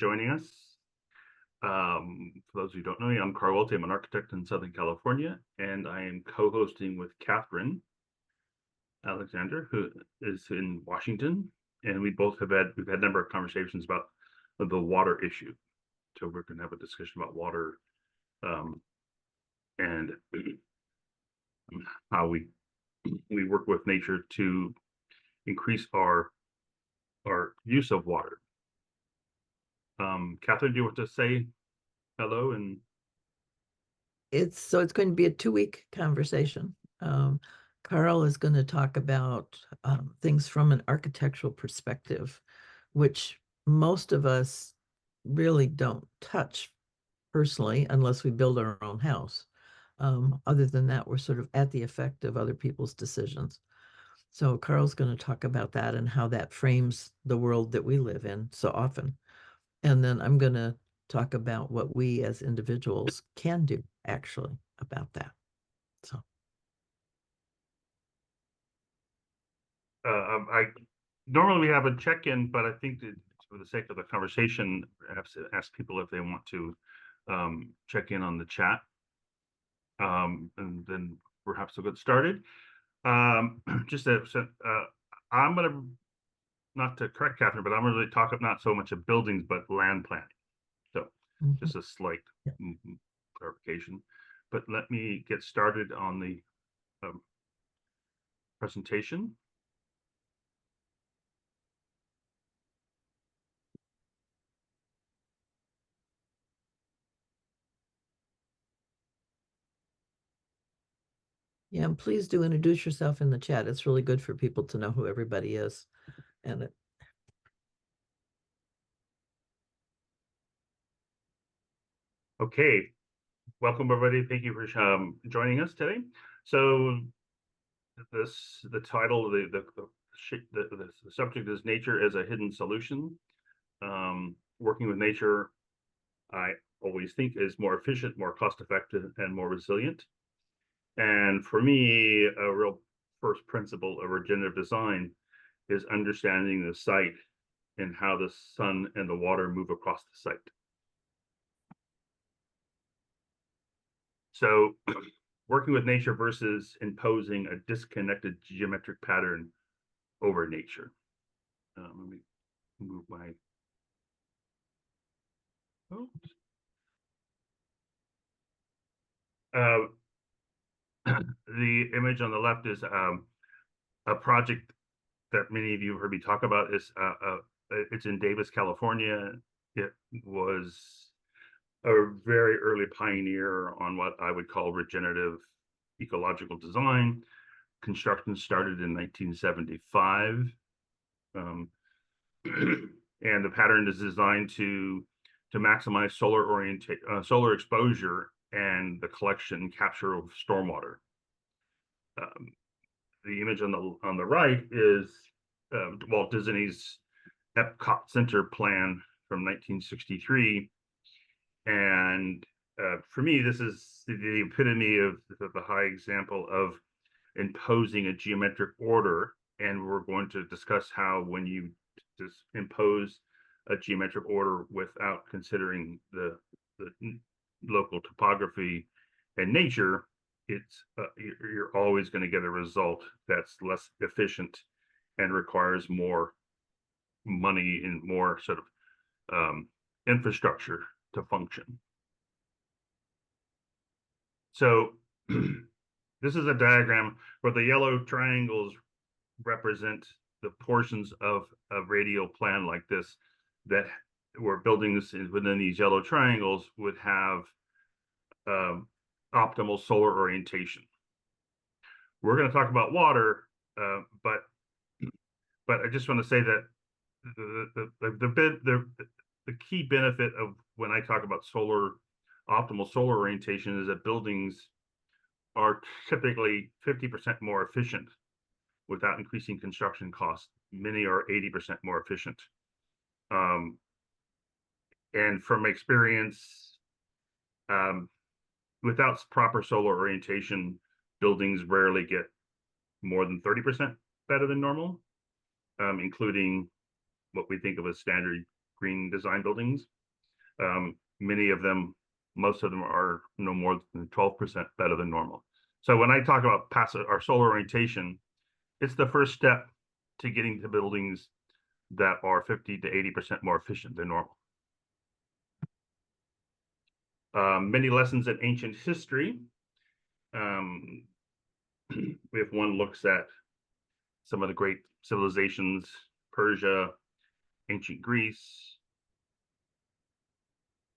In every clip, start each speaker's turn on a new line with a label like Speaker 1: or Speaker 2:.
Speaker 1: joining us. For those who don't know me, I'm Carl Welty. I'm an architect in Southern California, and I am co-hosting with Kathryn Alexander, who is in Washington. And we've had a number of conversations about the water issue. So we're going to have a discussion about water and how we work with nature to increase our use of water. Kathryn, do you want to say hello? And
Speaker 2: It's going to be a 2-week conversation. Carl is going to talk about things from an architectural perspective, which most of us really don't touch personally unless we build our own house. Other than that, we're sort of at the effect of other people's decisions. So Carl's going to talk about that and how that frames the world that we live in so often. And then I'm going to talk about what we as individuals can do actually about that. So,
Speaker 1: I normally we have a check-in, but I think that for the sake of the conversation, I have to ask people if they want to check in on the chat, and then perhaps we'll get started. Just I'm going to, not to correct Kathryn, but I'm going to really talk not so much of buildings, but land planning. So just a slight
Speaker 2: yeah.
Speaker 1: clarification. But let me get started on the presentation.
Speaker 2: Yeah, and please do introduce yourself in the chat. It's really good for people to know who everybody is. And
Speaker 1: Okay, welcome everybody. Thank you for joining us today. So the title, the subject is nature as a hidden solution. Working with nature, I always think is more efficient, more cost effective, and more resilient. And for me, a real first principle of regenerative design is understanding the site and how the sun and the water move across the site. So working with nature versus imposing a disconnected geometric pattern over nature. Let me move my, the image on the left is a project that many of you have heard me talk about. It's in Davis, California. It was a very early pioneer on what I would call regenerative ecological design. Construction started in 1975. And the pattern is designed to maximize solar exposure and the collection and capture of stormwater. The image on the right is Walt Disney's Epcot Center plan from 1963, and for me, this is the epitome of the high example of imposing a geometric order. And we're going to discuss how when you just impose a geometric order without considering the local topography and nature, you're always going to get a result that's less efficient and requires more money and more sort of infrastructure to function. So this is a diagram where the yellow triangles represent the portions of a radial plan like this that where buildings within these yellow triangles would have optimal solar orientation. We're going to talk about water, but I just want to say that the key benefit of when I talk about optimal solar orientation is that buildings are typically 50% more efficient without increasing construction costs. Many are 80% more efficient. And from experience, without proper solar orientation, buildings rarely get more than 30% better than normal, including what we think of as standard green design buildings. Many of them, most of them are no more than 12% better than normal. So when I talk about passive or solar orientation, it's the first step to getting to buildings that are 50 to 80% more efficient than normal. Many lessons in ancient history. If one looks at some of the great civilizations, Persia, ancient Greece,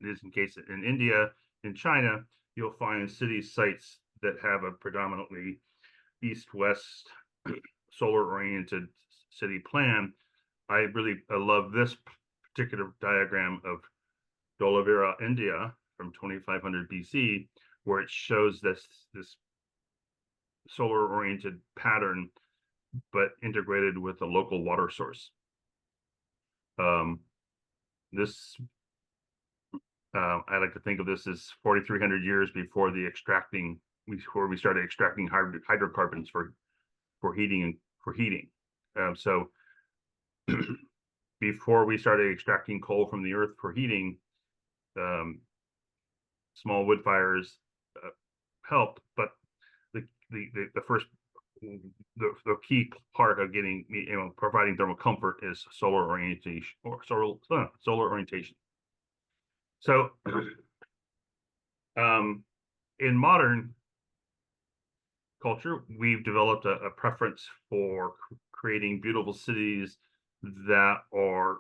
Speaker 1: it is in case in India, in China, you'll find city sites that have a predominantly east-west solar-oriented city plan. I love this particular diagram of Dolavira, India, from 2500 BC, where it shows this solar-oriented pattern, but integrated with a local water source. This I like to think of this as 4,300 years before we started extracting hydrocarbons for heating. So before we started extracting coal from the earth for heating, small wood fires helped, but the first the key part of getting providing thermal comfort is solar orientation or solar orientation. So in modern culture, we've developed a preference for creating beautiful cities that are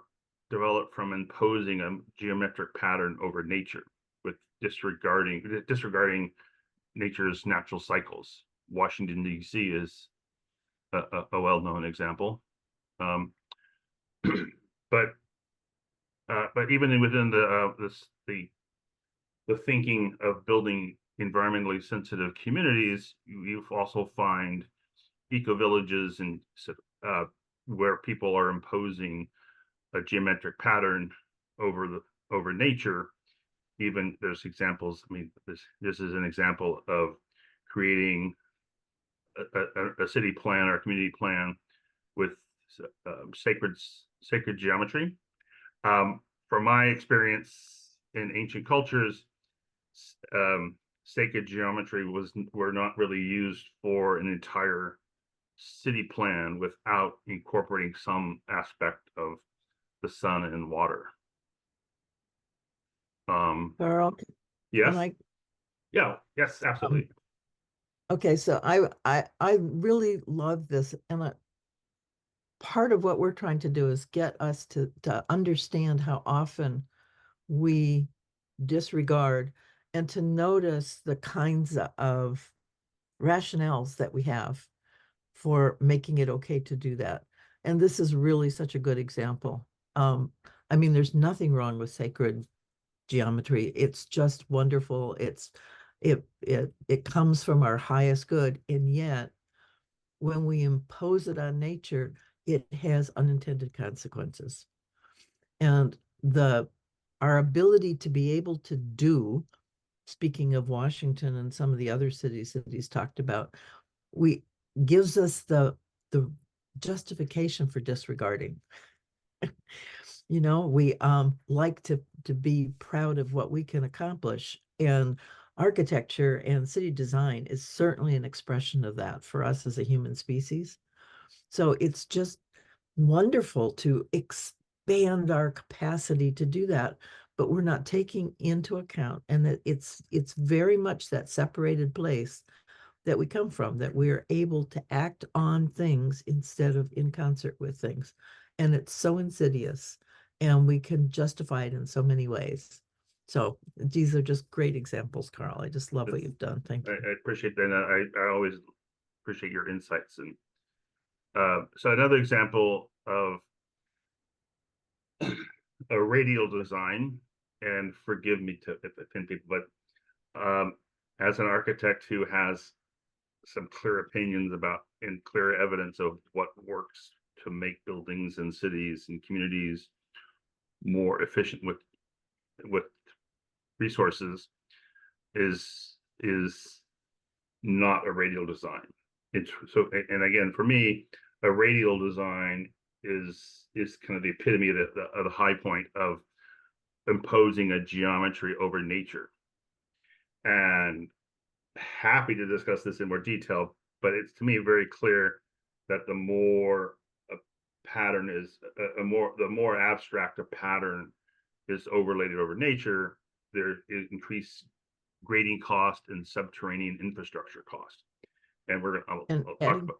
Speaker 1: developed from imposing a geometric pattern over nature, with disregarding nature's natural cycles. Washington, D.C. is a well-known example. But even within the thinking of building environmentally sensitive communities, you also find eco-villages and where people are imposing a geometric pattern over nature. Even there's examples. I mean, this is an example of creating a city plan or a community plan with sacred geometry. From my experience in ancient cultures, sacred geometry were not really used for an entire city plan without incorporating some aspect of the sun and water.
Speaker 2: Carl,
Speaker 1: Yes.
Speaker 2: and
Speaker 1: Yes, absolutely.
Speaker 2: Okay, so I really love this, and part of what we're trying to do is get us to understand how often we disregard and to notice the kinds of rationales that we have for making it okay to do that. And this is really such a good example. I mean, there's nothing wrong with sacred geometry. It's just wonderful. It comes from our highest good, and yet when we impose it on nature, it has unintended consequences. And our ability to be able to do, speaking of Washington and some of the other cities that he's talked about, gives us the justification for disregarding. We like to be proud of what we can accomplish, and architecture and city design is certainly an expression of that for us as a human species. So it's just wonderful to expand our capacity to do that, but we're not taking into account, and that it's very much that separated place that we come from, that we are able to act on things instead of in concert with things. And it's so insidious, and we can justify it in so many ways. So these are just great examples, Carl. I just love what you've done. Thank you.
Speaker 1: I appreciate that. And I always appreciate your insights. And so another example of a radial design, and forgive me if I offend people, but as an architect who has some clear opinions about and clear evidence of what works to make buildings and cities and communities more efficient with resources, is not a radial design. And again, for me, a radial design is kind of the epitome of the high point of imposing a geometry over nature. And happy to discuss this in more detail, but it's to me very clear that the more a pattern is the more abstract a pattern is overlaid over nature, there is increased grading cost and subterranean infrastructure cost. And
Speaker 2: And
Speaker 1: I'll talk
Speaker 2: adding
Speaker 1: about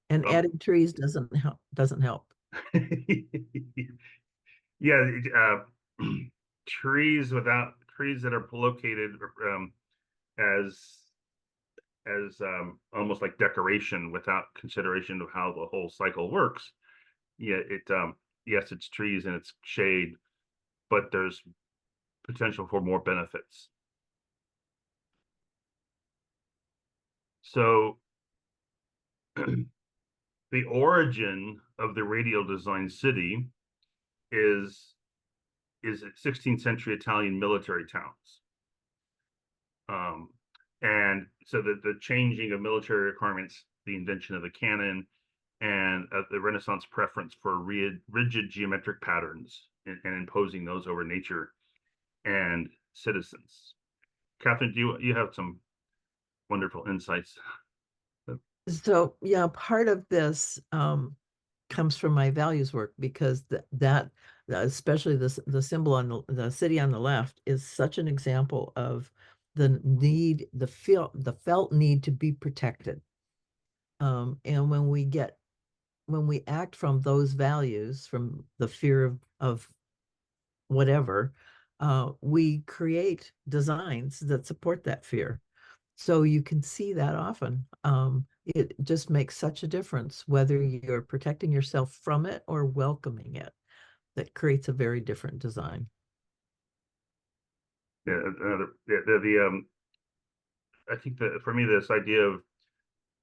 Speaker 2: and
Speaker 1: um,
Speaker 2: adding trees doesn't help.
Speaker 1: yeah, trees that are located as almost like decoration without consideration of how the whole cycle works. Yeah, yes, it's trees and it's shade, but there's potential for more benefits. So the origin of the radial design city is 16th century Italian military towns. Um, and so the changing of military requirements, the invention of the cannon, and the Renaissance preference for rigid geometric patterns and imposing those over nature and citizens. Kathryn, you have some wonderful insights?
Speaker 2: So yeah, part of this comes from my values work because that especially the symbol on the city on the left is such an example of the felt need to be protected. And when we act from those values, from the fear of whatever, we create designs that support that fear. So you can see that often. It just makes such a difference whether you're protecting yourself from it or welcoming it. That creates a very different design.
Speaker 1: Yeah, I think that for me, this idea of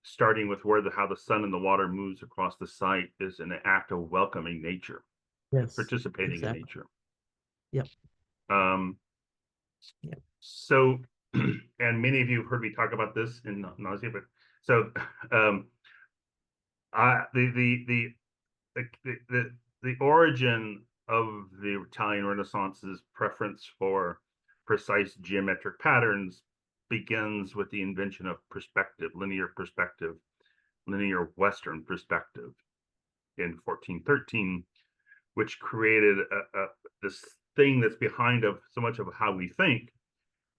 Speaker 1: starting with where how the sun and the water moves across the site is an act of welcoming nature,
Speaker 2: Yes,
Speaker 1: participating in
Speaker 2: exactly.
Speaker 1: nature.
Speaker 2: Yep.
Speaker 1: Um,
Speaker 2: Yep.
Speaker 1: so, and many of you have heard me talk about this in nausea, but so um, I, the origin of the Italian Renaissance's preference for precise geometric patterns begins with the invention of perspective, linear Western perspective in 1413, which created this thing that's behind of so much of how we think,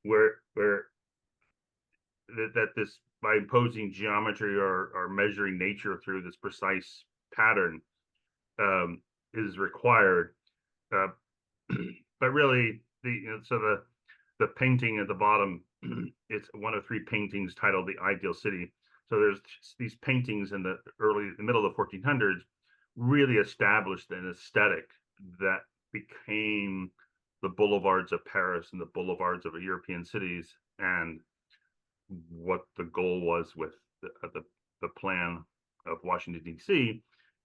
Speaker 1: where that this by imposing geometry or measuring nature through this precise pattern is required. Uh, but really, the painting at the bottom, it's one of three paintings titled "The Ideal City." So there's these paintings in the middle of the 1400s really established an aesthetic that became the boulevards of Paris and the boulevards of European cities, and what the goal was with the plan of Washington D.C.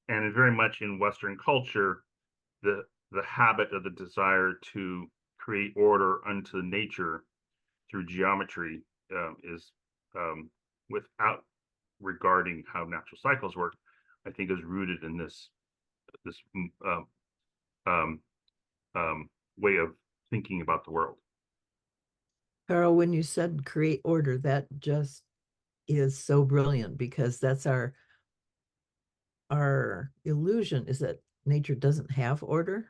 Speaker 1: And very much in Western culture, the habit of the desire to create order unto nature through geometry is without regarding how natural cycles work, I think is rooted in this uh, um, way of thinking about the world.
Speaker 2: Carol, when you said create order, that just is so brilliant because that's our illusion is that nature doesn't have order,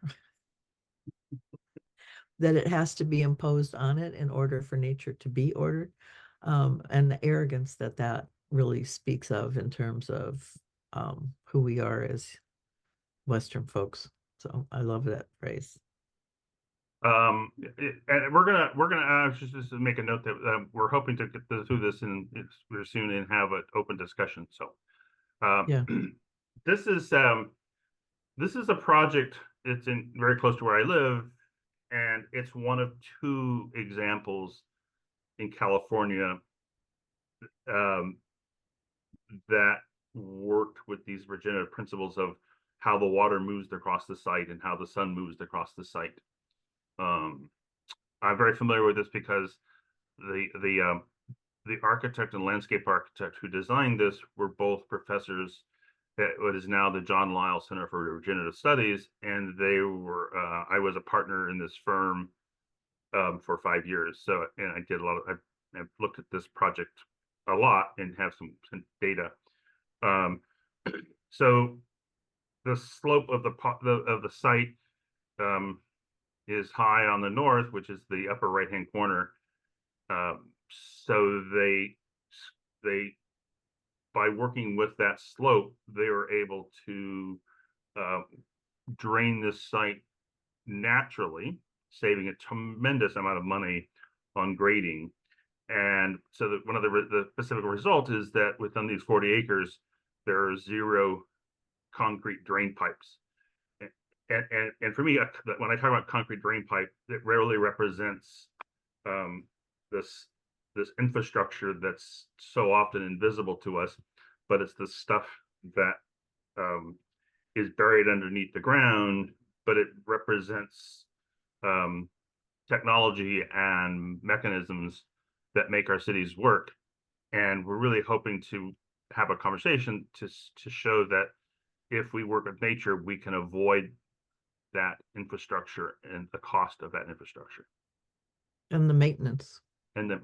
Speaker 2: that it has to be imposed on it in order for nature to be ordered. And the arrogance that really speaks of in terms of who we are as Western folks. So I love that phrase.
Speaker 1: And we're gonna just to make a note that we're hoping to get through this in soon and have an open discussion. So um,
Speaker 2: Yeah.
Speaker 1: this is this is a project. It's in very close to where I live, and it's one of two examples in California um, that worked with these regenerative principles of how the water moves across the site and how the sun moves across the site. Um, I'm very familiar with this because the architect and landscape architect who designed this were both professors at what is now the John Lyle Center for Regenerative Studies, and they were I was a partner in this firm for 5 years. So, and I did a lot of I've looked at this project a lot and have some data. So the slope of the site is high on the north, which is the upper right hand corner. So they by working with that slope, they were able to drain this site naturally, saving a tremendous amount of money on grading. And so that one of the specific result is that within these 40 acres, there are 0 concrete drain pipes. And for me, when I talk about concrete drain pipe, it rarely represents this infrastructure that's so often invisible to us, but it's the stuff that is buried underneath the ground, but it represents technology and mechanisms that make our cities work. And we're really hoping to have a conversation to show that if we work with nature, we can avoid that infrastructure and the cost of that infrastructure
Speaker 2: and the maintenance.
Speaker 1: and then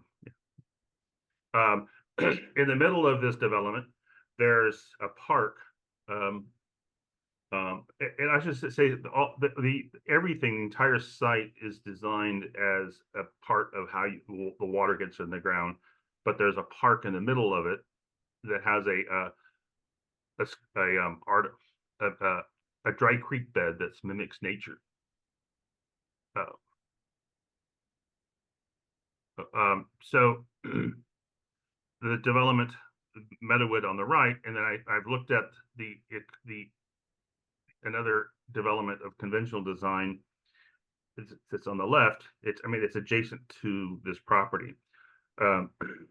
Speaker 1: in the middle of this development there's a park, and I should say everything, the entire site is designed as a part of how the water gets in the ground, but there's a park in the middle of it that has a dry creek bed that mimics nature. So the development, Meadowood on the right, and then I've looked at the another development of conventional design that's on the left. It's adjacent to this property.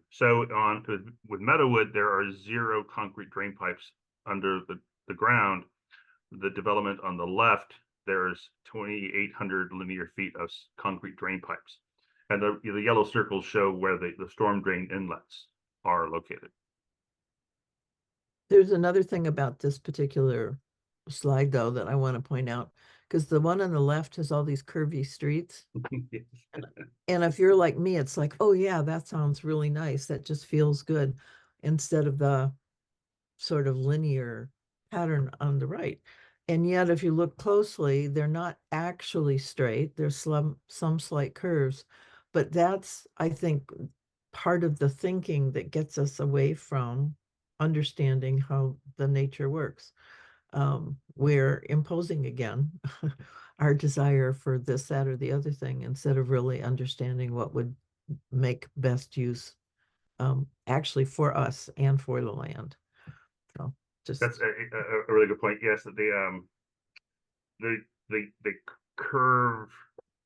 Speaker 1: So with Meadowood, there are 0 concrete drain pipes under the ground. The development on the left, there's 2,800 linear feet of concrete drain pipes. And the yellow circles show where the storm drain inlets are located.
Speaker 2: There's another thing about this particular slide, though, that I want to point out, because the one on the left has all these curvy streets. And if you're like me, it's like, oh, yeah, that sounds really nice. That just feels good, instead of the sort of linear pattern on the right. And yet, if you look closely, they're not actually straight. There's some slight curves. But that's, I think, part of the thinking that gets us away from understanding how the nature works. We're imposing again our desire for this, that, or the other thing, instead of really understanding what would make best use actually for us and for the land. So
Speaker 1: That's a really good point. Yes, the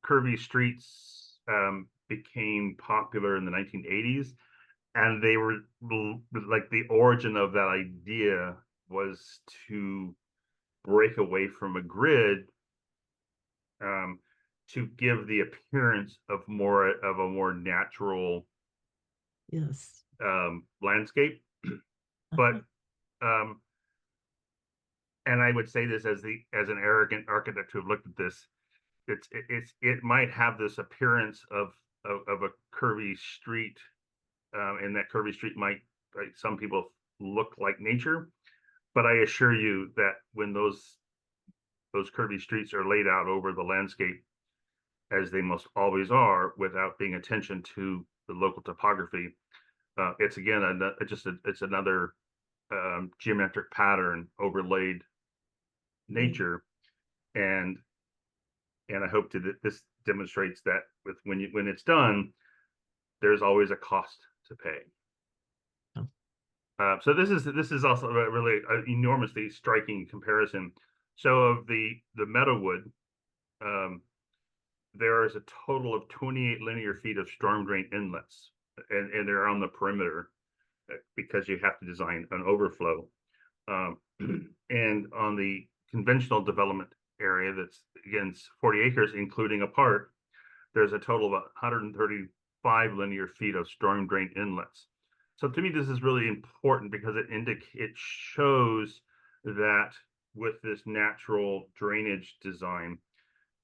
Speaker 1: curvy streets became popular in the 1980s, and they were like the origin of that idea was to break away from a grid, to give the appearance of a more natural
Speaker 2: yes.
Speaker 1: Landscape. But and I would say this as an arrogant architect who have looked at this, it might have this appearance of a curvy street, and that curvy street might, like, some people look like nature, but I assure you that when those curvy streets are laid out over the landscape, as they most always are, without paying attention to the local topography, it's again it's another geometric pattern overlaid nature, and I hope that this demonstrates that when it's done, there's always a cost to pay. So this is also a really enormously striking comparison. So of the Meadowood, there is a total of 28 linear feet of storm drain inlets, and they're on the perimeter because you have to design an overflow. And on the conventional development area, that's again 40 acres, including a park, there's a total of 135 linear feet of storm drain inlets. So to me, this is really important because it shows that with this natural drainage design,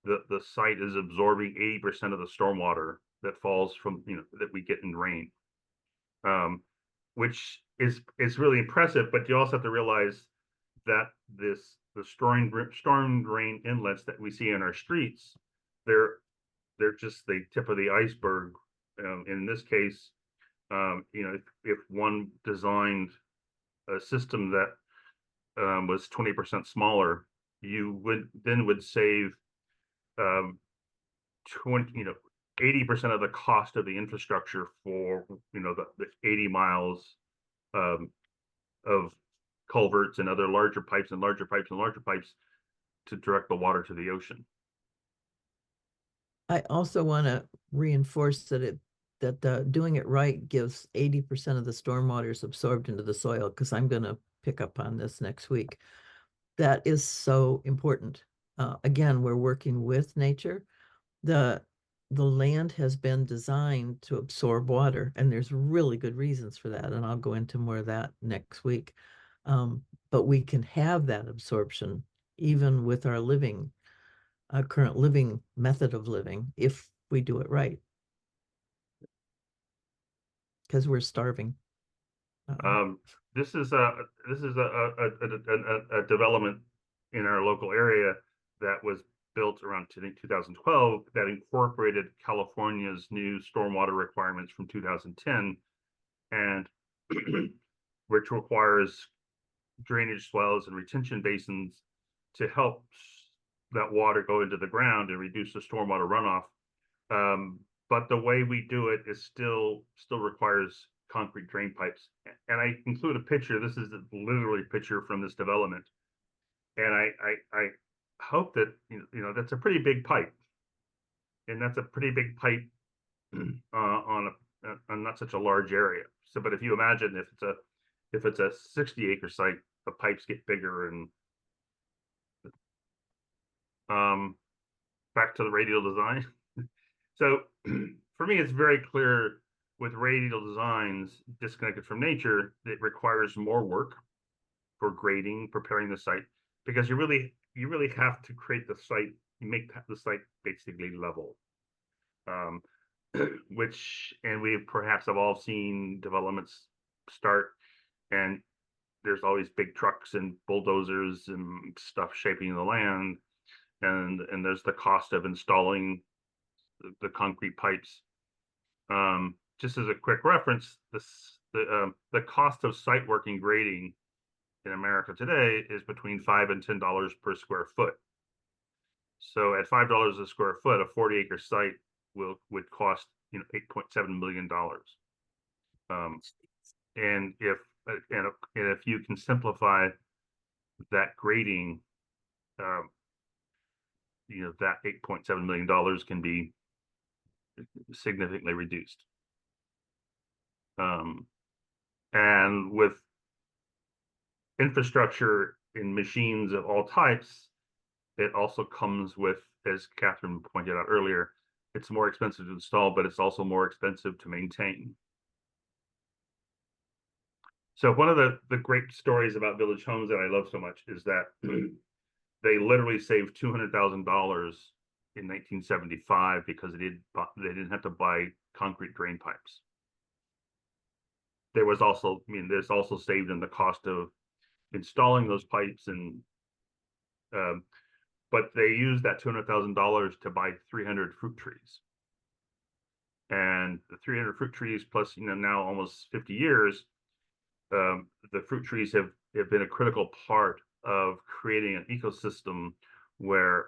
Speaker 1: the site is absorbing 80% of the stormwater that falls from, that we get in rain, um, which is really impressive. But you also have to realize that the storm drain inlets that we see in our streets, they're they're just the tip of the iceberg. In this case, if one designed a system that was 20% smaller, you would save um, 20, 80% of the cost of the infrastructure for, the 80 miles um, of culverts and other larger pipes and larger pipes and larger pipes to direct the water to the ocean.
Speaker 2: I also want to reinforce that doing it right gives 80% of the stormwater is absorbed into the soil, because I'm going to pick up on this next week. That is so important. Again, we're working with nature. The the land has been designed to absorb water, and there's really good reasons for that. And I'll go into more of that next week. But we can have that absorption even with our current living method of living, if we do it right, because we're starving. Um,
Speaker 1: Um, this is a development in our local area that was built around 2012 that incorporated California's new stormwater requirements from 2010, and which requires drainage swells and retention basins to help that water go into the ground and reduce the stormwater runoff. But the way we do it is still requires concrete drain pipes. And I include a picture. This is literally a picture from this development. And I hope that that's a pretty big pipe, and that's a pretty big pipe on not such a large area. So, but if you imagine if it's a 60-acre site, the pipes get bigger. And um, back to the radial design. So for me, it's very clear with radial designs disconnected from nature, it requires more work for grading, preparing the site, because you really have to create the site, make the site basically level. Um, and we perhaps have all seen developments start, and there's always big trucks and bulldozers and stuff shaping the land, and there's the cost of installing the concrete pipes. Just as a quick reference, the cost of site work and grading in America today is between $5 and $10 per square foot. So at $5 a square foot, a 40-acre site would cost $8.7 million. Um, and if you can simplify that grading, um, that $8.7 million can be significantly reduced. Um, and with infrastructure in machines of all types, it also comes with, as Kathryn pointed out earlier, it's more expensive to install, but it's also more expensive to maintain. So one of the great stories about Village Homes that I love so much is that they literally saved $200,000 in 1975 because they didn't have to buy concrete drain pipes. There's also saved in the cost of installing those pipes, and but they used that $200,000 to buy 300 fruit trees. And the 300 fruit trees plus, now almost 50 years, the fruit trees have been a critical part of creating an ecosystem where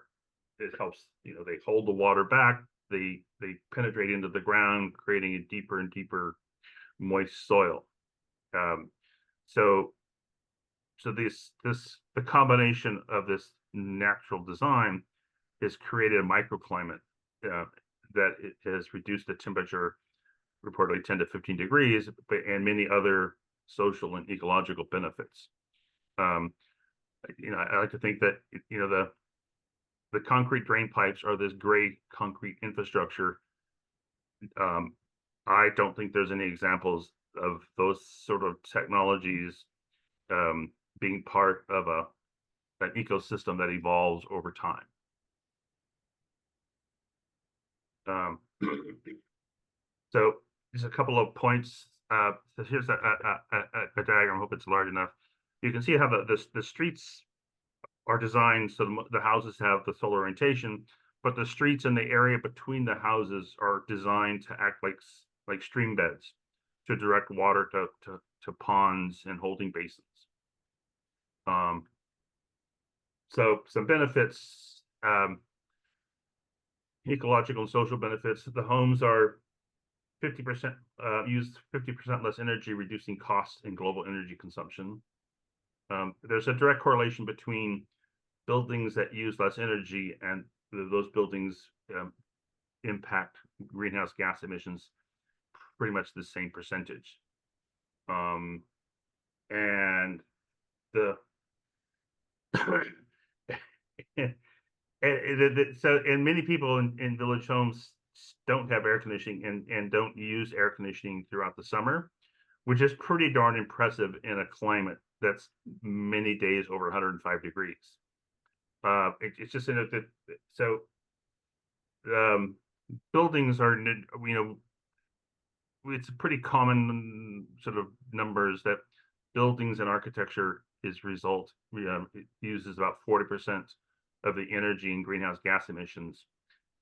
Speaker 1: it helps, they hold the water back, they penetrate into the ground, creating a deeper and deeper moist soil. Um, so the combination of this natural design has created a microclimate that it has reduced the temperature reportedly 10 to 15 degrees, and many other social and ecological benefits. Um, I like to think that the concrete drain pipes are this great concrete infrastructure. Um, I don't think there's any examples of those sort of technologies being part of an ecosystem that evolves over time. Um, so just a couple of points. So here's a diagram. I hope it's large enough. You can see how the streets are designed so the houses have the solar orientation, but the streets and the area between the houses are designed to act like stream beds to direct water to ponds and holding basins. Um, so some benefits, ecological and social benefits. The homes are 50% use 50% less energy, reducing costs and global energy consumption. There's a direct correlation between buildings that use less energy and those buildings impact greenhouse gas emissions pretty much the same percentage. And the so and many people in village homes don't have air conditioning and don't use air conditioning throughout the summer, which is pretty darn impressive in a climate that's many days over 105 degrees. It's just in a so um, buildings are, it's a pretty common sort of numbers that buildings and architecture it uses about 40% of the energy in greenhouse gas emissions,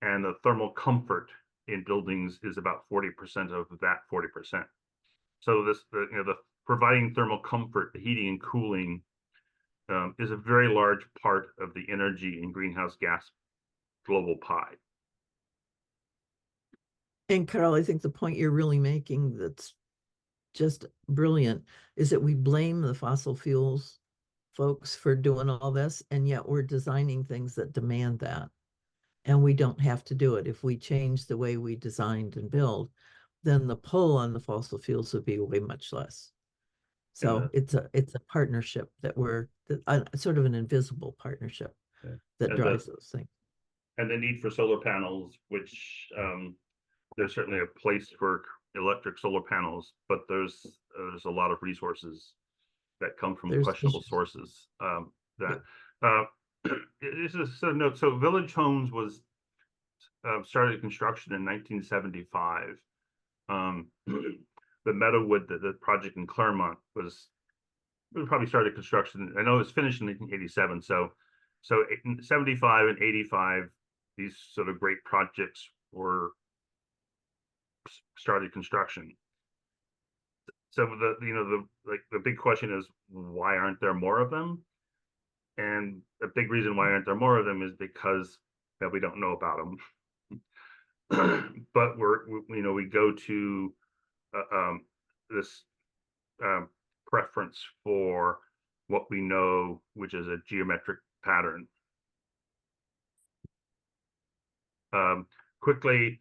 Speaker 1: and the thermal comfort in buildings is about 40% of that 40%. So the providing thermal comfort, the heating and cooling, is a very large part of the energy in greenhouse gas global pie.
Speaker 2: And Carl, I think the point you're really making that's just brilliant is that we blame the fossil fuels folks for doing all this, and yet we're designing things that demand that. And we don't have to do it. If we change the way we designed and build, then the pull on the fossil fuels would be way much less. So it's a partnership that sort of an invisible partnership that drives those things.
Speaker 1: And the need for solar panels, which there's certainly a place for electric solar panels, but there's a lot of resources that come from questionable sources. That this is so note. So Village Homes was started construction in 1975. The Meadowwood, the project in Claremont, we probably started construction. I know it was finished in 1987. So in 75 and 85, these sort of great projects were started construction. So the big question is, why aren't there more of them? And a big reason why aren't there more of them is because we don't know about them. But we go to this preference for what we know, which is a geometric pattern. Quickly,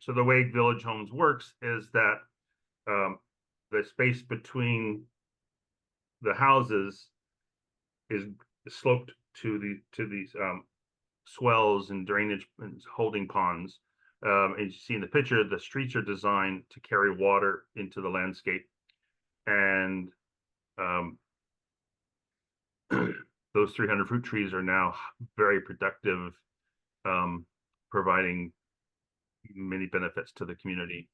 Speaker 1: so the way Village Homes works is that the space between the houses is sloped to these swells and drainage and holding ponds. As you see in the picture, the streets are designed to carry water into the landscape, and those 300 fruit trees are now very productive, providing many benefits to the community.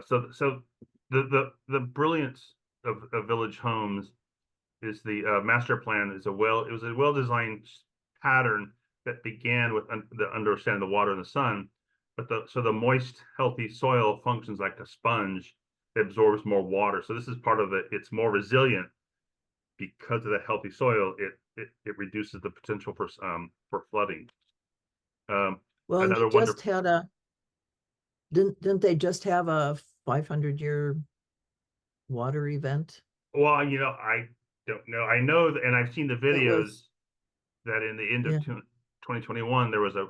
Speaker 1: So the brilliance of Village Homes is the master plan is it was a well-designed pattern that began with the understanding the water and the sun, but so the moist, healthy soil functions like a sponge that absorbs more water. So this is part of it. It's more resilient because of the healthy soil. It reduces the potential for flooding.
Speaker 2: Well,
Speaker 1: Another
Speaker 2: they just
Speaker 1: wonderful.
Speaker 2: had didn't they just have a 500-year water event?
Speaker 1: Well, I don't know. I know, and I've seen the
Speaker 2: It
Speaker 1: videos
Speaker 2: was,
Speaker 1: that in the end of
Speaker 2: yeah,
Speaker 1: 2021 there was a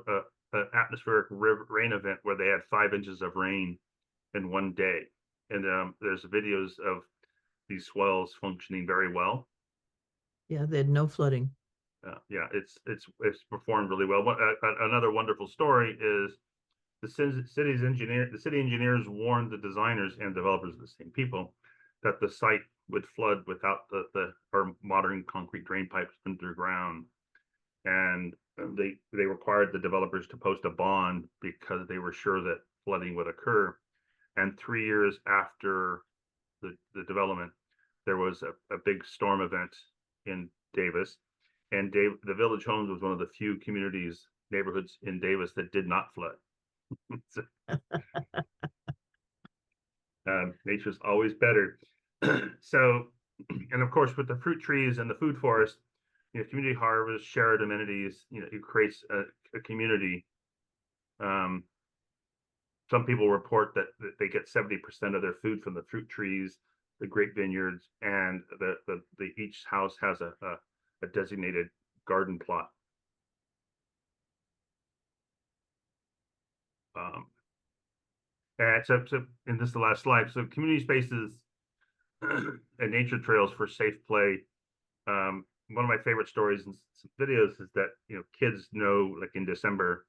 Speaker 1: atmospheric rain event where they had 5 inches of rain in one day, and there's videos of these swells functioning very well.
Speaker 2: yeah, they had no flooding.
Speaker 1: Yeah, it's performed really well. Another wonderful story is the city engineers warned the designers and developers, the same people, that the site would flood without or modern concrete drain pipes underground. And they required the developers to post a bond because they were sure that flooding would occur. And 3 years after the development, there was a big storm event in Davis, and the Village Homes was one of the few neighborhoods in Davis that did not flood. So, nature's always better. So, and of course, with the fruit trees and the food forest, community harvest, shared amenities, it creates a community. Some people report that they get 70% of their food from the fruit trees, the grape vineyards, and each house has a designated garden plot. And and this is the last slide. So community spaces and nature trails for safe play. One of my favorite stories and some videos is that kids know, like in December,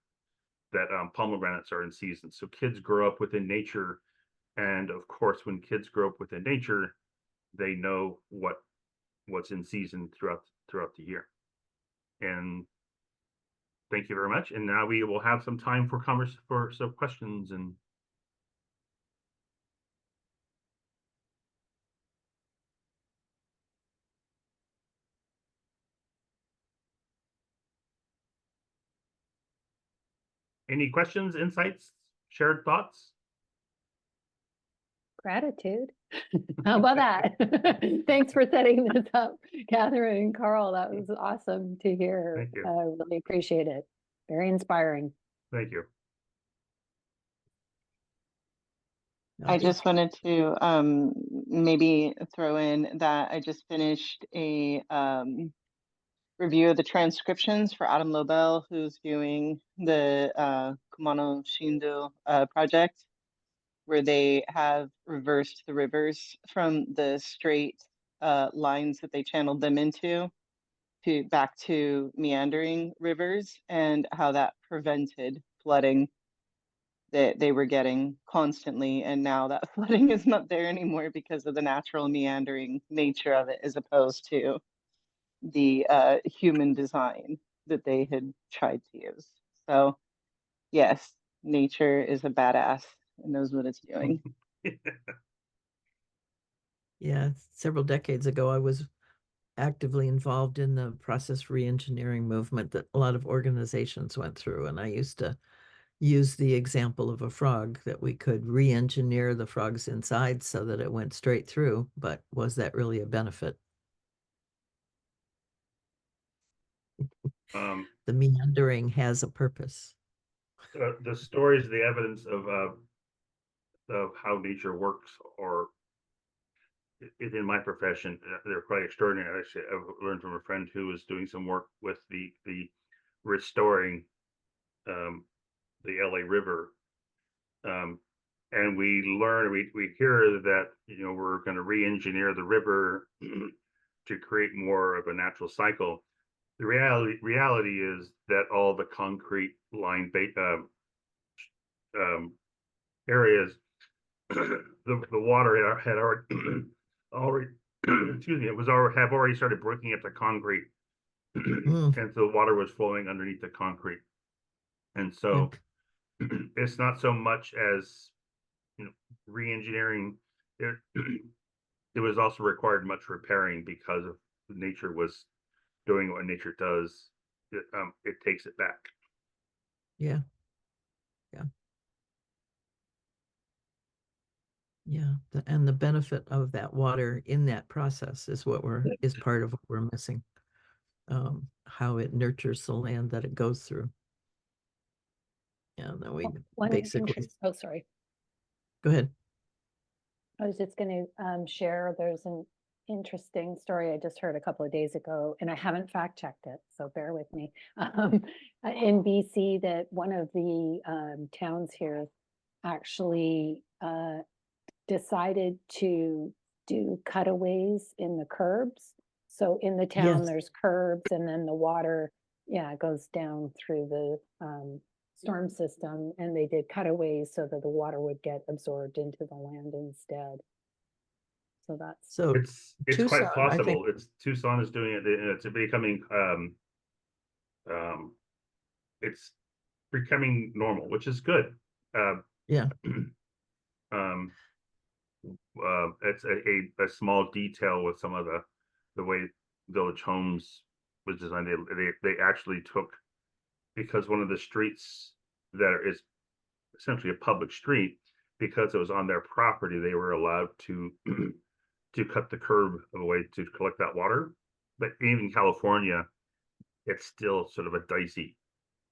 Speaker 1: that pomegranates are in season. So kids grow up within nature, and of course, when kids grow up within nature, they know what's in season throughout the year. And thank you very much. And now we will have some time for some questions and. Any questions, insights, shared thoughts?
Speaker 3: Gratitude. How about that? Thanks for setting this up, Kathryn and Carl. That was awesome to hear.
Speaker 1: Thank you.
Speaker 3: I really appreciate it. Very inspiring.
Speaker 1: Thank you.
Speaker 4: I just wanted to maybe throw in that I just finished a review of the transcriptions for Adam Lobel, who's doing the Kumano Shindo project, where they have reversed the rivers from the straight lines that they channeled them into back to meandering rivers, and how that prevented flooding that they were getting constantly. And now that flooding is not there anymore because of the natural meandering nature of it, as opposed to the human design that they had tried to use. So yes, nature is a badass and knows what it's doing.
Speaker 2: Yeah, several decades ago, I was actively involved in the process reengineering movement that a lot of organizations went through. And I used to use the example of a frog, that we could re-engineer the frog's inside so that it went straight through, but was that really a benefit? The meandering has a purpose.
Speaker 1: The stories, the evidence of how nature works, or in my profession, they're quite extraordinary. Actually, I've learned from a friend who was doing some work with the restoring the LA River, and we hear that we're going to re-engineer the river to create more of a natural cycle. The reality is that all the concrete line areas, the water had already excuse me, have already started breaking up the concrete, and so the water was flowing underneath the concrete, and so it's not so much as re-engineering. It was also required much repairing because of nature was doing what nature does. It takes it back.
Speaker 2: Yeah. And the benefit of that water in that process is part of what we're missing. How it nurtures the land that it goes through. Yeah, and then we basically.
Speaker 3: Oh, sorry.
Speaker 2: Go ahead.
Speaker 3: I was just going to share. There's an interesting story I just heard a couple of days ago, and I haven't fact checked it, so bear with me. In BC, that one of the towns here actually decided to do cutaways in the curbs. So in the town, there's curbs, and then the water, goes down through the storm system, and they did cutaways so that the water would get absorbed into the land instead. So that's,
Speaker 2: So
Speaker 1: It's quite
Speaker 2: Tucson, I think,
Speaker 1: possible. Tucson is doing it. It's becoming it's becoming normal, which is good. Uh,
Speaker 2: yeah,
Speaker 1: um, it's a small detail with some of the way Village Homes was designed. They actually took, because one of the streets that is essentially a public street, because it was on their property, they were allowed to to cut the curb away to collect that water. But even in California, it's still sort of a dicey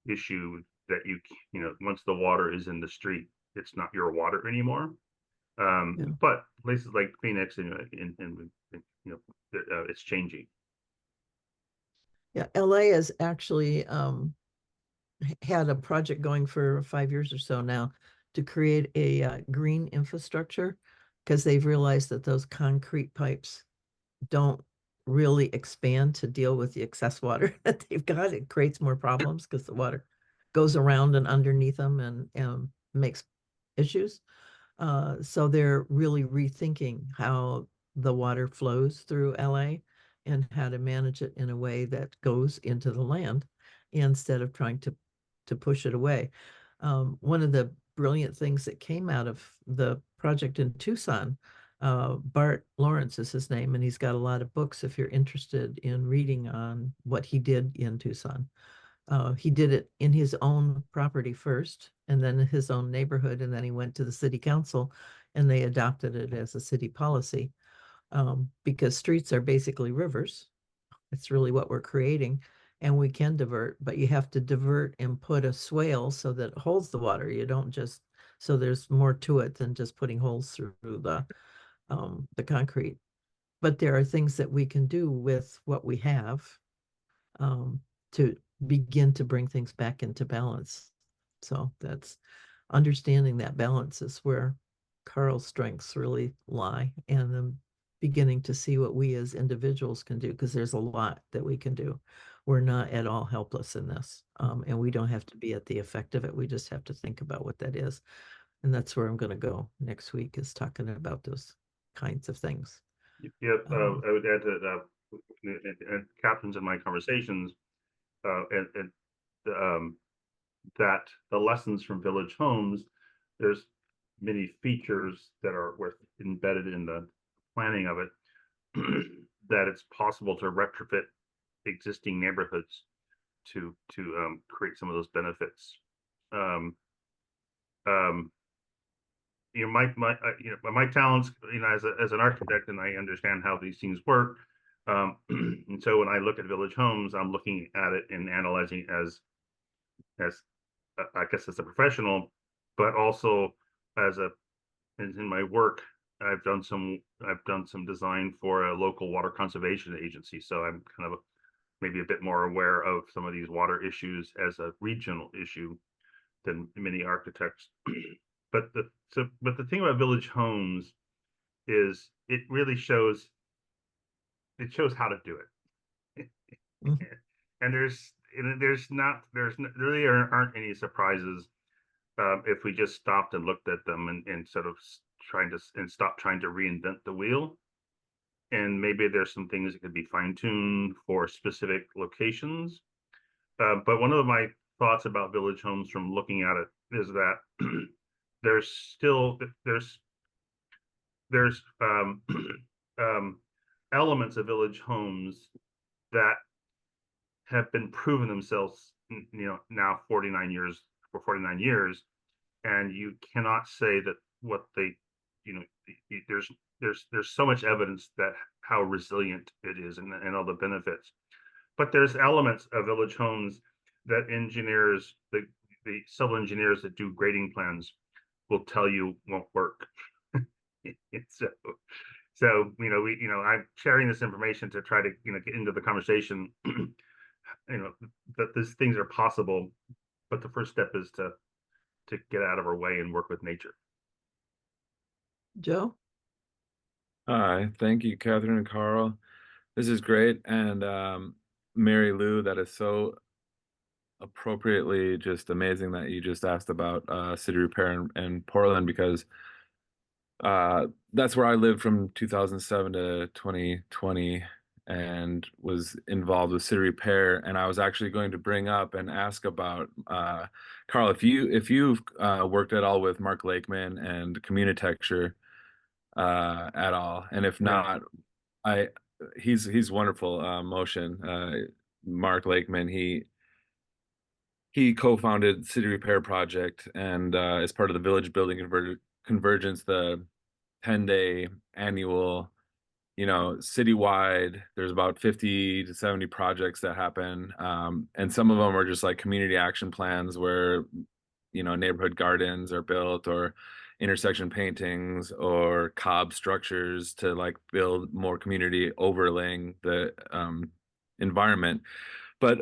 Speaker 1: issue that once the water is in the street, it's not your water anymore.
Speaker 2: yeah,
Speaker 1: But places like Phoenix and it's changing.
Speaker 2: yeah. LA has actually had a project going for 5 years or so now to create a green infrastructure because they've realized that those concrete pipes don't really expand to deal with the excess water that they've got. It creates more problems because the water goes around and underneath them and makes issues. So they're really rethinking how the water flows through LA and how to manage it in a way that goes into the land instead of trying to push it away. One of the brilliant things that came out of the project in Tucson, Bart Lawrence is his name, and he's got a lot of books if you're interested in reading on what he did in Tucson. He did it in his own property first, and then in his own neighborhood, and then he went to the city council, and they adopted it as a city policy. Because streets are basically rivers. It's really what we're creating, and we can divert, but you have to divert and put a swale so that it holds the water. You don't just so there's more to it than just putting holes through the concrete. But there are things that we can do with what we have um, to begin to bring things back into balance. So that's understanding that balance is where Carl's strengths really lie, and then beginning to see what we as individuals can do, because there's a lot that we can do. We're not at all helpless in this, and we don't have to be at the effect of it. We just have to think about what that is. And that's where I'm going to go next week, is talking about those kinds of things.
Speaker 1: Yep,
Speaker 2: Um,
Speaker 1: I would add to that, and Kathryn's in my conversations, and that the lessons from Village Homes, there's many features that are embedded in the planning of it, that it's possible to retrofit existing neighborhoods to create some of those benefits. Um, um, my talents, as an architect, and I understand how these things work. And so when I look at Village Homes, I'm looking at it and analyzing as I guess as a professional, but also as in my work, I've done some design for a local water conservation agency. So I'm kind of maybe a bit more aware of some of these water issues as a regional issue than many architects. But the thing about Village Homes is it shows how to do it.
Speaker 2: mhm.
Speaker 1: And there really aren't any surprises if we just stopped and looked at them and sort of stop trying to reinvent the wheel. And maybe there's some things that could be fine-tuned for specific locations. But one of my thoughts about Village Homes from looking at it is that there's still there's elements of Village Homes that have been proven themselves, now 49 years, and you cannot say that what they, you know, there's so much evidence that how resilient it is and all the benefits. But there's elements of Village Homes that the civil engineers that do grading plans will tell you won't work. so I'm sharing this information to try to get into the conversation. That these things are possible, but the first step is to get out of our way and work with nature.
Speaker 2: Joe?
Speaker 5: Hi, thank you, Kathryn and Carl. This is great. And Mary Lou, that is so appropriately just amazing that you just asked about city repair in Portland, because that's where I lived from 2007 to 2020 and was involved with city repair. And I was actually going to bring up and ask about Carl, if you've worked at all with Mark Lakeman and Communitecture at all, and if
Speaker 1: No.
Speaker 5: not, I he's wonderful. Motion Mark Lakeman, he co-founded City Repair Project and is part of the Village Building Convergence, the 10-day annual, citywide. There's about 50 to 70 projects that happen. And some of them are just like community action plans where, neighborhood gardens are built, or intersection paintings, or cob structures to like build more community overlaying the environment. But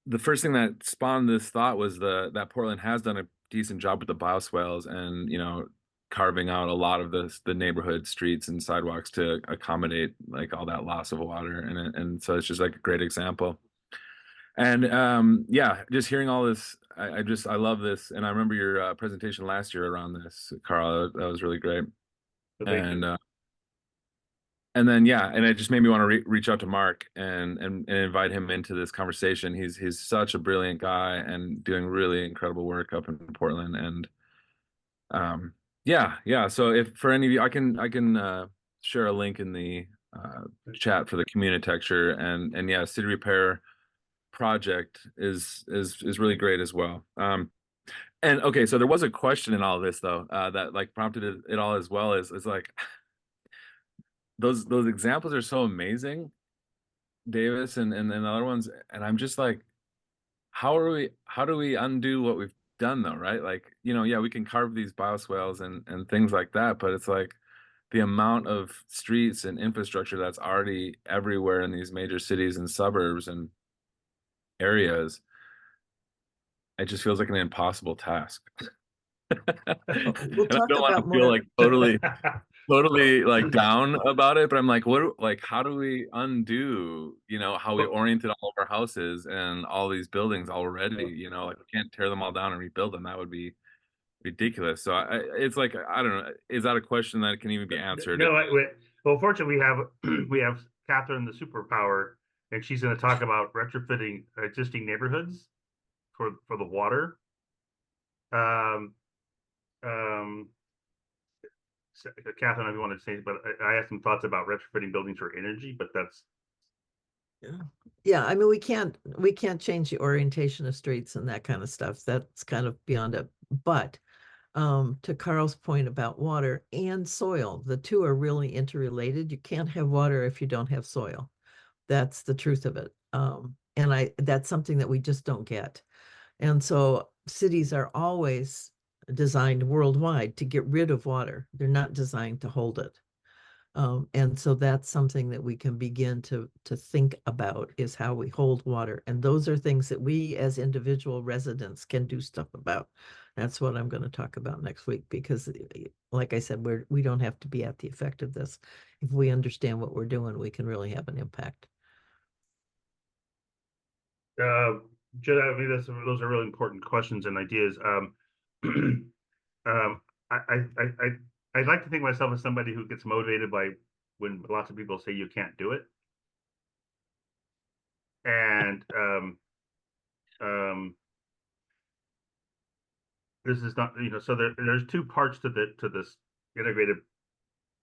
Speaker 5: the first thing that spawned this thought was that Portland has done a decent job with the bioswales and, carving out a lot of the neighborhood streets and sidewalks to accommodate like all that loss of water. And so it's just like a great example. And yeah, just hearing all this, I love this. And I remember your presentation last year around this, Carl. That was really great.
Speaker 1: So thank
Speaker 5: And
Speaker 1: you.
Speaker 5: and then yeah, and it just made me want to reach out to Mark and invite him into this conversation. He's such a brilliant guy and doing really incredible work up in Portland. And yeah. So if for any of you, I can share a link in the chat for the Communitecture, and yeah, City Repair Project is really great as well. And okay, so there was a question in all of this though that like prompted it all as well, is like those examples are so amazing, Davis and the other ones, and I'm just like, how do we undo what we've done though, right? Like, yeah, we can carve these bioswales and things like that, but it's like the amount of streets and infrastructure that's already everywhere in these major cities and suburbs and areas, it just feels like an impossible task.
Speaker 2: We'll
Speaker 5: And I
Speaker 2: talk
Speaker 5: don't want
Speaker 2: about
Speaker 5: to feel
Speaker 2: more.
Speaker 5: like totally like down about it, but I'm like, how do we undo, how we oriented all of our houses and all these buildings already, like we can't tear them all down and rebuild them. That would be ridiculous. So it's like, I don't know, is that a question that can even be answered?
Speaker 1: No, well, fortunately, we have we have Kathryn, the superpower, and she's going to talk about retrofitting existing neighborhoods for the water. Um, um, Kathryn, if you want to say, but I have some thoughts about retrofitting buildings for energy, but that's
Speaker 2: Yeah, I mean, we can't change the orientation of streets and that kind of stuff. That's kind of beyond it. But to Carl's point about water and soil, the two are really interrelated. You can't have water if you don't have soil. That's the truth of it. And that's something that we just don't get. And so cities are always designed worldwide to get rid of water. They're not designed to hold it. And so that's something that we can begin to think about, is how we hold water. And those are things that we as individual residents can do stuff about. That's what I'm going to talk about next week, because like I said, we don't have to be at the effect of this. If we understand what we're doing, we can really have an impact.
Speaker 1: Jed, I mean, those are really important questions and ideas. I'd like to think of myself as somebody who gets motivated by when lots of people say you can't do it. And this is not, so there's two parts to this integrated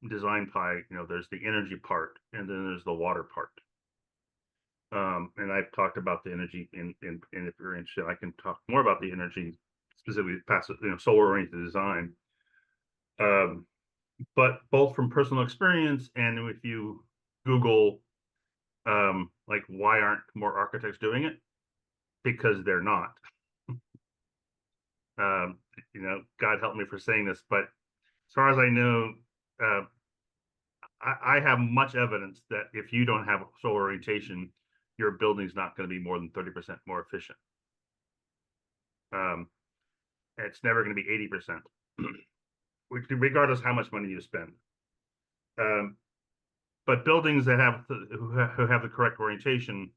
Speaker 1: design pie. There's the energy part, and then there's the water part. And I've talked about the energy in if you're interested, I can talk more about the energy, specifically passive, solar oriented design. But both from personal experience, and if you Google, like, why aren't more architects doing it? Because they're not. God help me for saying this, but as far as I know, I have much evidence that if you don't have solar orientation, your building's not going to be more than 30% more efficient. It's never going to be 80%, regardless how much money you spend. But buildings that who have the correct orientation,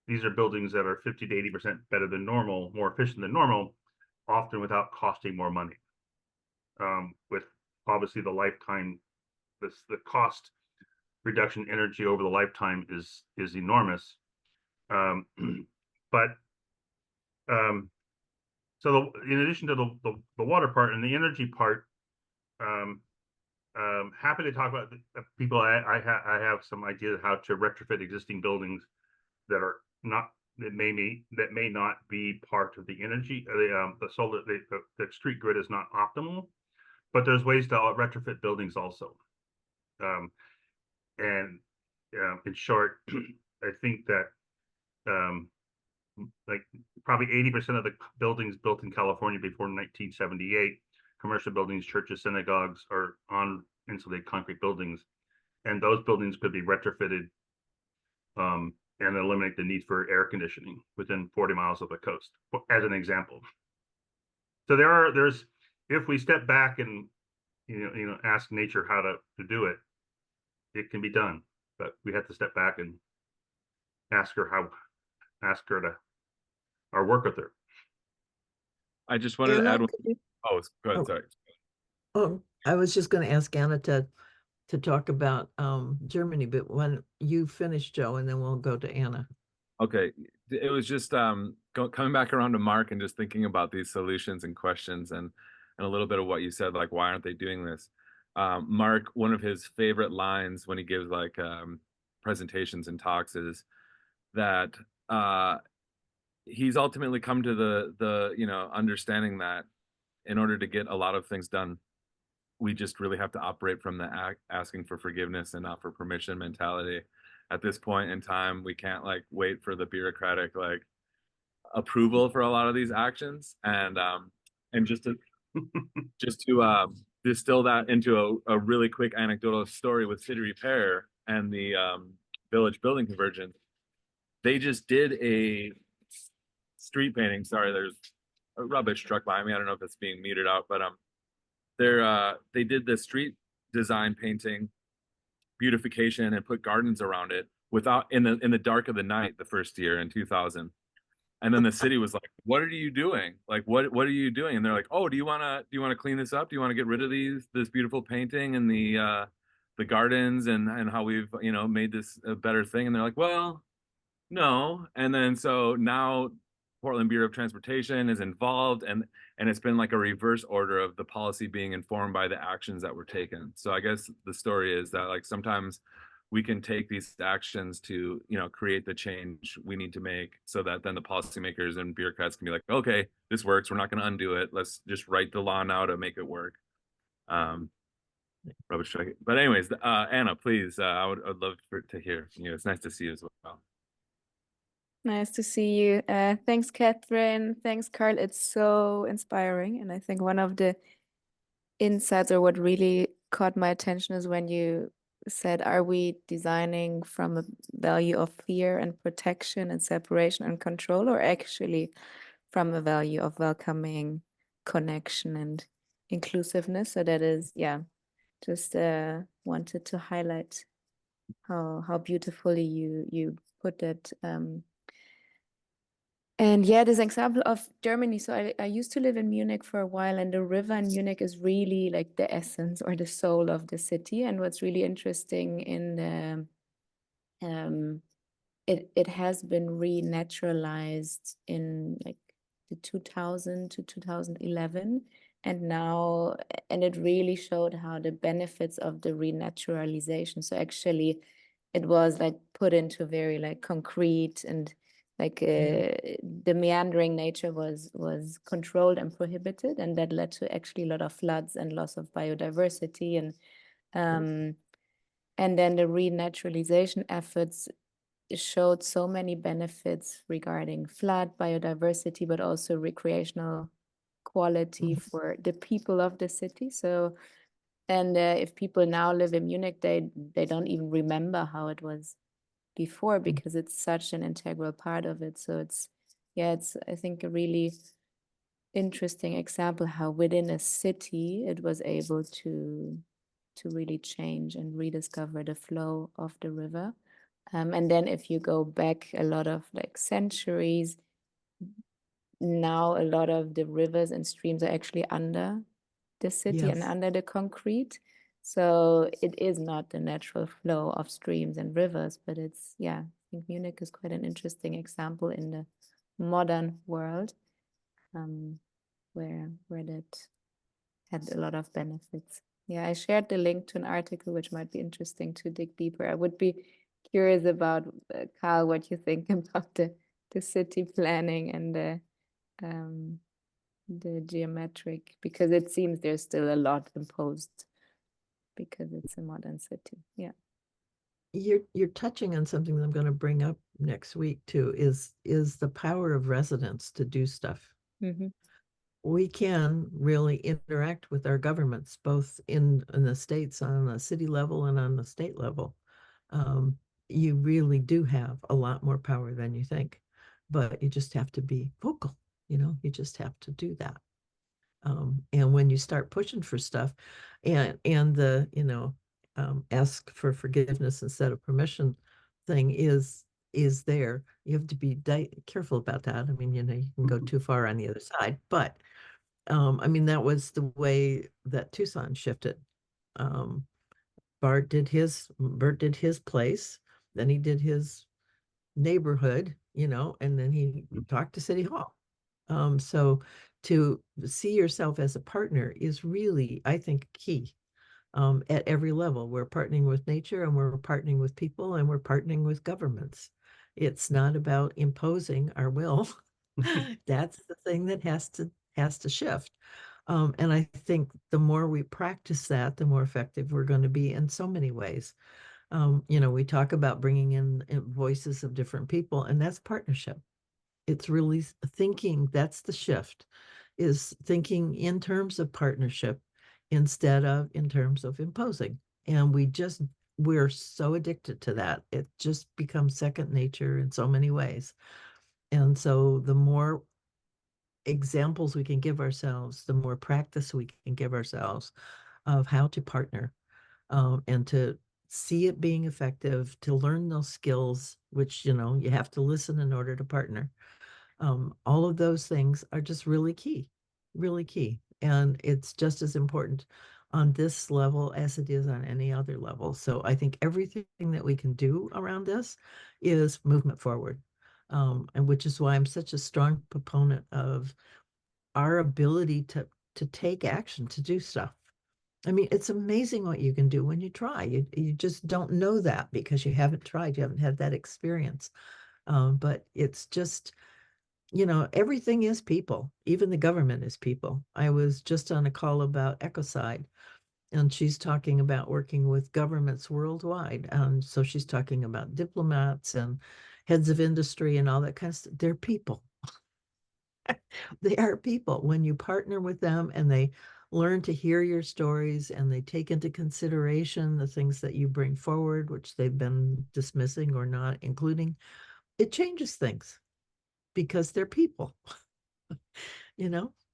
Speaker 1: these are buildings that are 50 to 80% better than normal, more efficient than normal, often without costing more money. With obviously the lifetime, the cost reduction energy over the lifetime is enormous. But so in addition to the water part and the energy part, happy to talk about people. I have some ideas how to retrofit existing buildings that are not that may not be part of the energy. The solar the street grid is not optimal, but there's ways to retrofit buildings also. And in short, I think that like probably 80% of the buildings built in California before 1978, commercial buildings, churches, synagogues, are on insulated concrete buildings, and those buildings could be retrofitted and eliminate the need for air conditioning within 40 miles of the coast, as an example. So there's if we step back and ask nature how to do it, it can be done, but we have to step back and ask her to or work with her.
Speaker 5: I just wanted to add one. Oh, go ahead. Sorry.
Speaker 2: Oh, I was just going to ask Anna to talk about Germany, but when you finish, Joe, and then we'll go to Anna.
Speaker 5: Okay, it was just coming back around to Mark and just thinking about these solutions and questions and a little bit of what you said, like why aren't they doing this? Mark, one of his favorite lines when he gives like presentations and talks is that he's ultimately come to the understanding that in order to get a lot of things done, we just really have to operate from the asking for forgiveness and not for permission mentality. At this point in time, we can't like wait for the bureaucratic like approval for a lot of these actions, and just to distill that into a really quick anecdotal story with City Repair and the village building convergence. They just did a street painting. Sorry, there's a rubbish truck behind me. I don't know if it's being muted out, but they did the street design painting beautification and put gardens around it without in the dark of the night the first year in 2000. And then the city was like, what are you doing? Like, what are you doing? And they're like, oh, do you want to clean this up? Do you want to get rid of this beautiful painting and the gardens and how we've made this a better thing? And they're like, well, no. And then so now Portland Bureau of Transportation is involved, and it's been like a reverse order of the policy being informed by the actions that were taken. So I guess the story is that like sometimes we can take these actions to create the change we need to make, so that then the policymakers and bureaucrats can be like, okay, this works, we're not going to undo it, let's just write the law now to make it work. Rubbish truck. But anyways, Anna, please, I'd love to hear from you. It's nice to see you as well.
Speaker 6: Nice to see you. Thanks, Kathryn. Thanks, Carl. It's so inspiring. And I think one of the insights, or what really caught my attention, is when you said, are we designing from a value of fear and protection and separation and control, or actually from a value of welcoming, connection, and inclusiveness? So that is, just wanted to highlight how beautifully you put that. And this example of Germany. So I used to live in Munich for a while, and the river in Munich is really like the essence or the soul of the city. And what's really interesting in it has been renaturalized in like the 2000 to 2011, and it really showed how the benefits of the renaturalization. So actually, it was like put into very like concrete and like the meandering nature was controlled and prohibited, and that led to actually a lot of floods and loss of biodiversity, and then the renaturalization efforts showed so many benefits regarding flood, biodiversity, but also recreational quality for the people of the city. So, and if people now live in Munich, they don't even remember how it was before, because it's such an integral part of it. So it's I think a really interesting example how within a city it was able to really change and rediscover the flow of the river. And then if you go back a lot of like centuries, now a lot of the rivers and streams are actually under the city and
Speaker 2: Yes.
Speaker 6: under the concrete. So it is not the natural flow of streams and rivers, but it's, yeah, I think Munich is quite an interesting example in the modern world, where that had a lot of benefits. Yeah, I shared the link to an article which might be interesting to dig deeper. I would be curious about, Carl, what you think about the city planning and the geometric, because it seems there's still a lot imposed because it's a modern city. Yeah.
Speaker 2: You're touching on something that I'm going to bring up next week too, is the power of residents to do stuff.
Speaker 6: Mm-hmm.
Speaker 2: We can really interact with our governments, both in the states on a city level and on the state level. You really do have a lot more power than you think, but you just have to be vocal. You just have to do that. And when you start pushing for stuff, and the ask for forgiveness instead of permission thing is there. You have to be careful about that. I mean, you can go too far on the other side, but I mean, that was the way that Tucson shifted. Bert did his place, then he did his neighborhood, and then he talked to City Hall. So to see yourself as a partner is really, I think, key. At every level, we're partnering with nature, and we're partnering with people, and we're partnering with governments. It's not about imposing our will. That's the thing that has to shift. And I think the more we practice that, the more effective we're going to be in so many ways. We talk about bringing in voices of different people, and that's partnership. It's really thinking, that's the shift, is thinking in terms of partnership instead of in terms of imposing. And we're so addicted to that. It just becomes second nature in so many ways. And so the more examples we can give ourselves, the more practice we can give ourselves of how to partner, and to see it being effective, to learn those skills, which, you have to listen in order to partner. All of those things are just really key, really key. And it's just as important on this level as it is on any other level. So I think everything that we can do around this is movement forward. And which is why I'm such a strong proponent of our ability to take action, to do stuff. I mean, it's amazing what you can do when you try. You just don't know that because you haven't tried, you haven't had that experience. But it's just, everything is people. Even the government is people. I was just on a call about ecocide, and she's talking about working with governments worldwide. So she's talking about diplomats and heads of industry and all that kind of stuff. They're people. They are people. When you partner with them and they learn to hear your stories and they take into consideration the things that you bring forward, which they've been dismissing or not including, it changes things because they're people.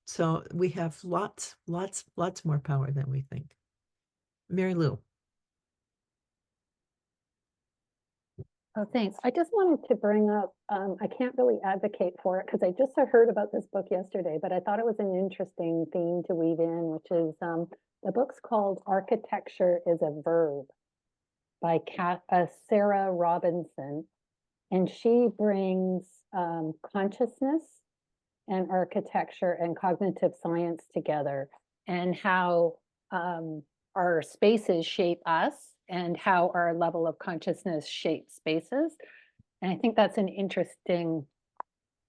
Speaker 2: So we have lots more power than we think. Mary Lou.
Speaker 3: Oh, thanks. I just wanted to bring up, I can't really advocate for it because I just heard about this book yesterday, but I thought it was an interesting theme to weave in, which is the book's called Architecture is a Verb by Sarah Robinson. And she brings consciousness and architecture and cognitive science together, and how our spaces shape us and how our level of consciousness shapes spaces. And I think that's an interesting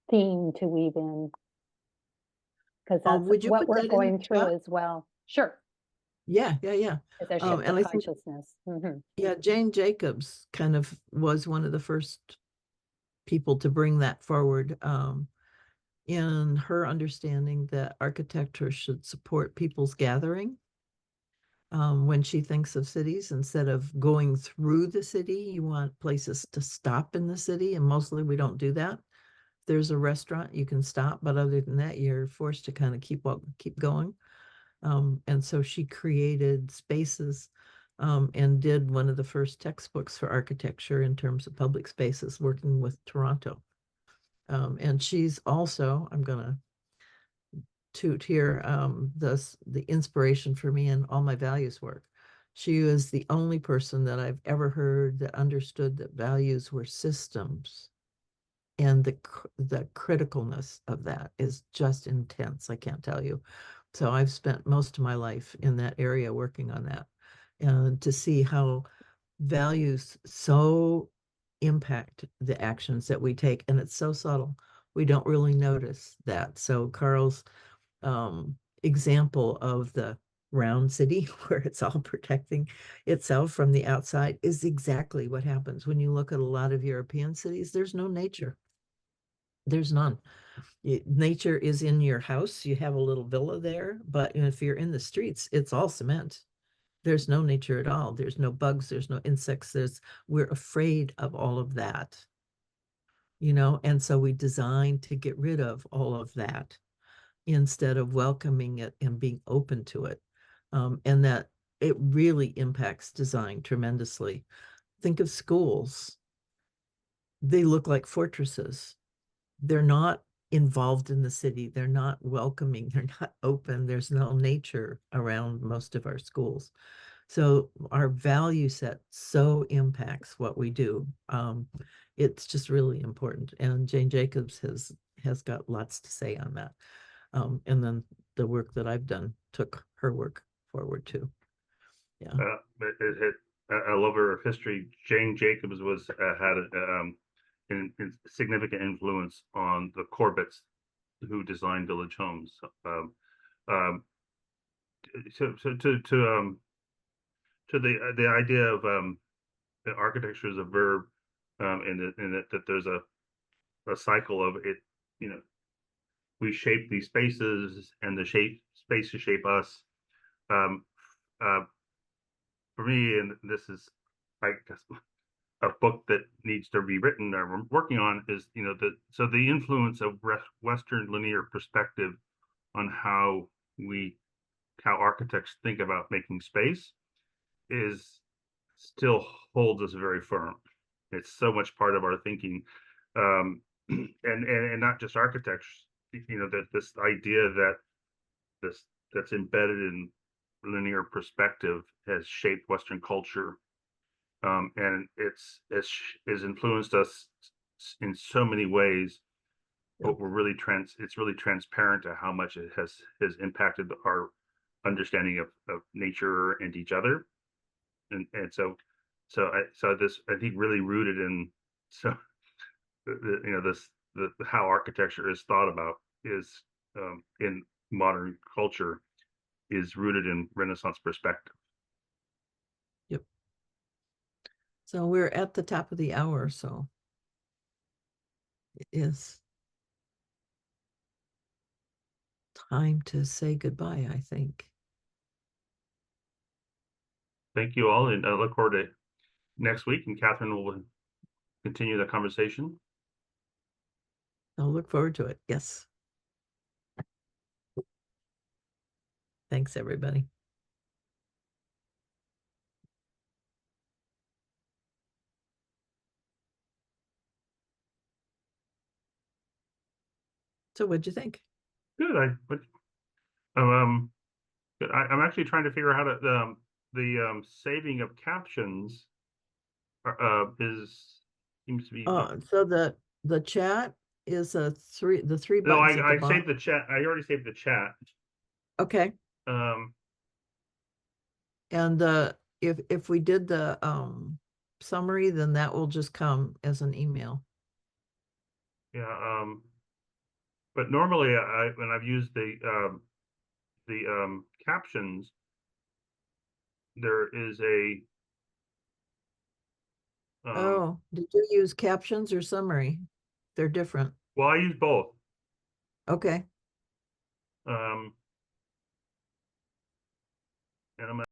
Speaker 3: theme to weave in, because that's what we're going through as well. Sure.
Speaker 2: Yeah.
Speaker 3: It's a shift of consciousness.
Speaker 2: Yeah, Jane Jacobs kind of was one of the first people to bring that forward, in her understanding that architecture should support people's gathering. When she thinks of cities, instead of going through the city, you want places to stop in the city, and mostly we don't do that. If there's a restaurant, you can stop, but other than that, you're forced to kind of keep going. And so she created spaces, and did one of the first textbooks for architecture in terms of public spaces, working with Toronto. And she's also, I'm going to toot here, the inspiration for me in all my values work. She was the only person that I've ever heard that understood that values were systems. And the criticalness of that is just intense. I can't tell you. So I've spent most of my life in that area working on that. And to see how values so impact the actions that we take, and it's so subtle. We don't really notice that. So Carl's example of the round city where it's all protecting itself from the outside is exactly what happens when you look at a lot of European cities. There's no nature. There's none. Nature is in your house. You have a little villa there, but if you're in the streets, it's all cement. There's no nature at all. There's no bugs. There's no insects. We're afraid of all of that, and so we design to get rid of all of that instead of welcoming it and being open to it. And that it really impacts design tremendously. Think of schools. They look like fortresses. They're not involved in the city. They're not welcoming. They're not open. There's no nature around most of our schools. So our value set so impacts what we do. It's just really important. And Jane Jacobs has got lots to say on that. And then the work that I've done took her work forward too. Yeah.
Speaker 1: I love her history. Jane Jacobs had significant influence on the Corbetts who designed village homes. To the idea of the architecture is a verb, and that there's a cycle of it. We shape these spaces, and the spaces shape us. For me, and this is, I guess, a book that needs to be written or we're working on is, the influence of Western linear perspective on how architects think about making space still holds us very firm. It's so much part of our thinking, and not just architects. That this idea that that's embedded in linear perspective has shaped Western culture, and it's influenced us in so many ways. But it's really transparent to how much it has impacted our understanding of nature and each other, and so this, I think, really rooted in how architecture is thought about is in modern culture is rooted in Renaissance perspective.
Speaker 2: Yep. So we're at the top of the hour, so it is time to say goodbye, I think.
Speaker 1: Thank you all, and I look forward to next week, and Kathryn will continue the conversation.
Speaker 2: I'll look forward to it. Yes. Thanks, everybody. So what'd you think?
Speaker 1: Good. I'm actually trying to figure out how the saving of captions seems to be.
Speaker 2: So the chat is the three
Speaker 1: No,
Speaker 2: buttons at the
Speaker 1: I
Speaker 2: bottom.
Speaker 1: saved the chat. I already saved the chat.
Speaker 2: Okay. And if we did the summary, then that will just come as an email.
Speaker 1: Yeah. But normally, when I've used the captions, there is a.
Speaker 2: Oh, did you use captions or summary? They're different.
Speaker 1: Well, I use both.
Speaker 2: Okay.
Speaker 1: And I'm